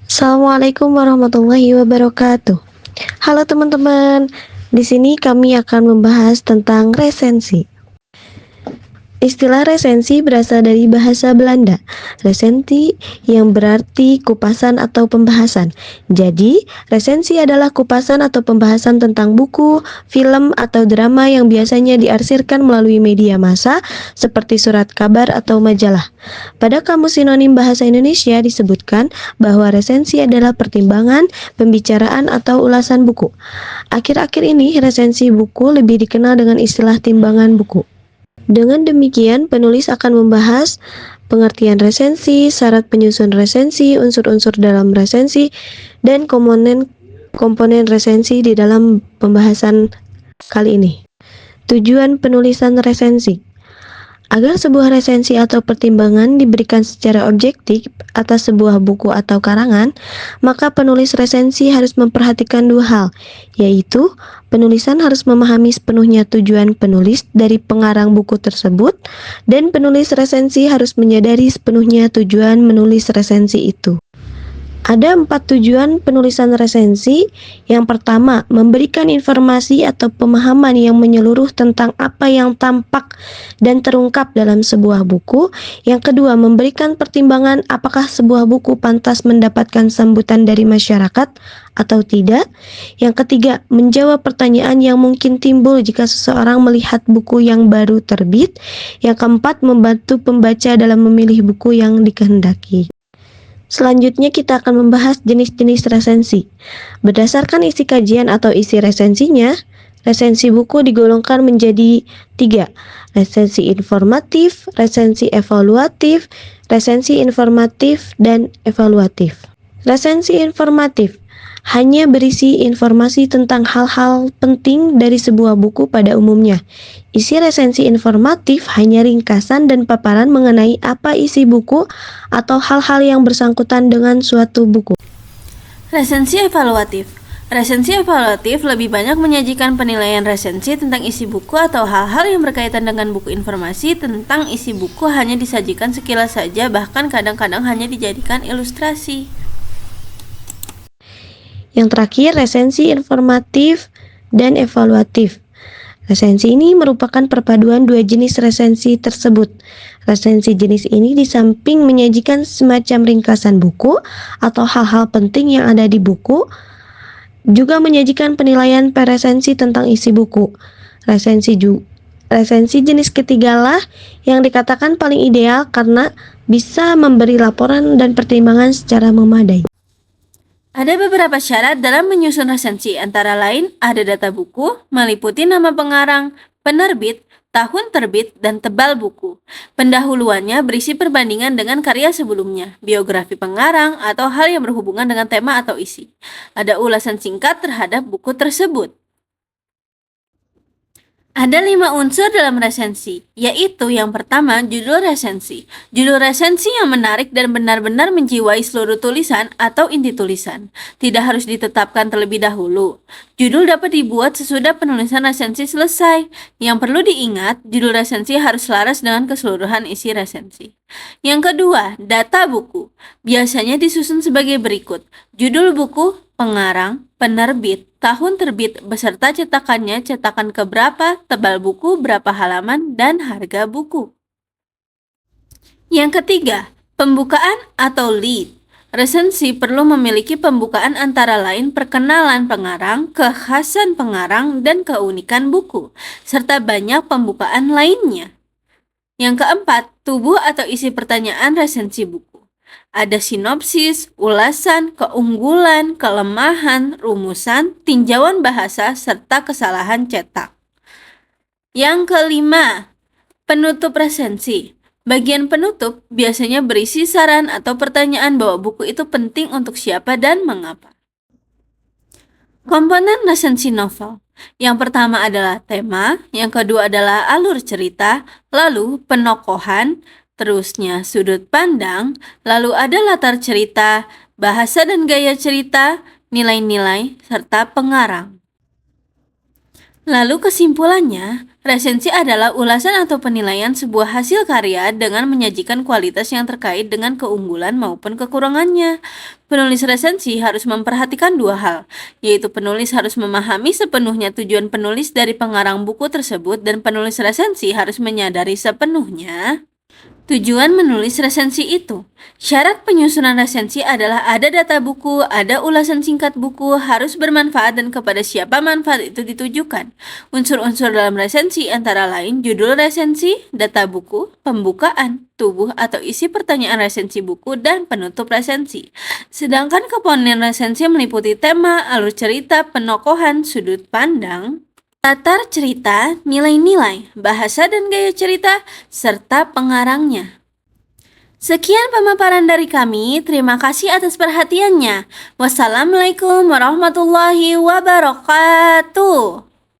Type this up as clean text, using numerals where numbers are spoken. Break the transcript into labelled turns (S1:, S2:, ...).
S1: Assalamualaikum warahmatullahi wabarakatuh. Halo teman-teman, di sini kami akan membahas tentang resensi. Istilah resensi berasal dari bahasa Belanda, resensi yang berarti kupasan atau pembahasan. Jadi, resensi adalah kupasan atau pembahasan tentang buku, film, atau drama yang biasanya diarsirkan melalui media massa seperti surat kabar atau majalah. Pada Kamus Sinonim Bahasa Indonesia disebutkan bahwa resensi adalah pertimbangan, pembicaraan, atau ulasan buku. Akhir-akhir ini, resensi buku lebih dikenal dengan istilah timbangan buku. Dengan demikian, penulis akan membahas pengertian resensi, syarat penyusun resensi, unsur-unsur dalam resensi, dan komponen resensi di dalam pembahasan kali ini. Tujuan penulisan resensi. Agar sebuah resensi atau pertimbangan diberikan secara objektif atas sebuah buku atau karangan, maka penulis resensi harus memperhatikan dua hal, yaitu penulisan harus memahami sepenuhnya tujuan penulis dari pengarang buku tersebut, dan penulis resensi harus menyadari sepenuhnya tujuan menulis resensi itu. Ada 4 tujuan penulisan resensi. Yang pertama, memberikan informasi atau pemahaman yang menyeluruh tentang apa yang tampak dan terungkap dalam sebuah buku. Yang kedua, memberikan pertimbangan apakah sebuah buku pantas mendapatkan sambutan dari masyarakat atau tidak. Yang ketiga, menjawab pertanyaan yang mungkin timbul jika seseorang melihat buku yang baru terbit. Yang keempat, membantu pembaca dalam memilih buku yang dikehendaki. Selanjutnya kita akan membahas jenis-jenis resensi. Berdasarkan isi kajian atau isi resensinya, resensi buku digolongkan menjadi 3. Resensi informatif, resensi evaluatif, dan evaluatif. Resensi informatif hanya berisi informasi tentang hal-hal penting dari sebuah buku pada umumnya. Isi resensi informatif hanya ringkasan dan paparan mengenai apa isi buku atau hal-hal yang bersangkutan dengan suatu buku.
S2: Resensi evaluatif. Resensi evaluatif lebih banyak menyajikan penilaian resensi tentang isi buku atau hal-hal yang berkaitan dengan buku. Informasi tentang isi buku hanya disajikan sekilas saja, bahkan kadang-kadang hanya dijadikan ilustrasi.
S1: Yang terakhir, resensi informatif dan evaluatif. Resensi ini merupakan perpaduan dua jenis resensi tersebut. Resensi jenis ini di samping menyajikan semacam ringkasan buku atau hal-hal penting yang ada di buku, juga menyajikan penilaian per resensi tentang isi buku. Resensi jenis ketigalah yang dikatakan paling ideal karena bisa memberi laporan dan pertimbangan secara memadai.
S2: Ada beberapa syarat dalam menyusun resensi, antara lain ada data buku, meliputi nama pengarang, penerbit, tahun terbit, dan tebal buku. Pendahuluannya berisi perbandingan dengan karya sebelumnya, biografi pengarang, atau hal yang berhubungan dengan tema atau isi. Ada ulasan singkat terhadap buku tersebut. Ada 5 unsur dalam resensi, yaitu yang pertama, judul resensi. Judul resensi yang menarik dan benar-benar menjiwai seluruh tulisan atau inti tulisan. Tidak harus ditetapkan terlebih dahulu. Judul dapat dibuat sesudah penulisan resensi selesai. Yang perlu diingat, judul resensi harus selaras dengan keseluruhan isi resensi. Yang kedua, data buku. Biasanya disusun sebagai berikut: judul buku, pengarang, penerbit, tahun terbit beserta cetakannya, cetakan keberapa, tebal buku, berapa halaman, dan harga buku. Yang ketiga, pembukaan atau lead. Resensi perlu memiliki pembukaan antara lain perkenalan pengarang, kekhasan pengarang, dan keunikan buku, serta banyak pembukaan lainnya. Yang keempat, tubuh atau isi pertanyaan resensi buku. Ada sinopsis, ulasan, keunggulan, kelemahan, rumusan, tinjauan bahasa, serta kesalahan cetak. Yang kelima, penutup resensi. Bagian penutup biasanya berisi saran atau pertanyaan bahwa buku itu penting untuk siapa dan mengapa. Komponen resensi novel. Yang pertama adalah tema, yang kedua adalah alur cerita, lalu penokohan, terusnya sudut pandang, lalu ada latar cerita, bahasa dan gaya cerita, nilai-nilai, serta pengarang. Lalu kesimpulannya, resensi adalah ulasan atau penilaian sebuah hasil karya dengan menyajikan kualitas yang terkait dengan keunggulan maupun kekurangannya. Penulis resensi harus memperhatikan dua hal, yaitu penulis harus memahami sepenuhnya tujuan penulis dari pengarang buku tersebut dan penulis resensi harus menyadari sepenuhnya tujuan menulis resensi itu. Syarat penyusunan resensi adalah ada data buku, ada ulasan singkat buku, harus bermanfaat dan kepada siapa manfaat itu ditujukan. Unsur-unsur dalam resensi antara lain judul resensi, data buku, pembukaan, tubuh atau isi pertanyaan resensi buku, dan penutup resensi. Sedangkan komponen resensi meliputi tema, alur cerita, penokohan, sudut pandang, latar cerita, nilai-nilai, bahasa dan gaya cerita, serta pengarangnya. Sekian pemaparan dari kami, terima kasih atas perhatiannya. Wassalamualaikum warahmatullahi wabarakatuh.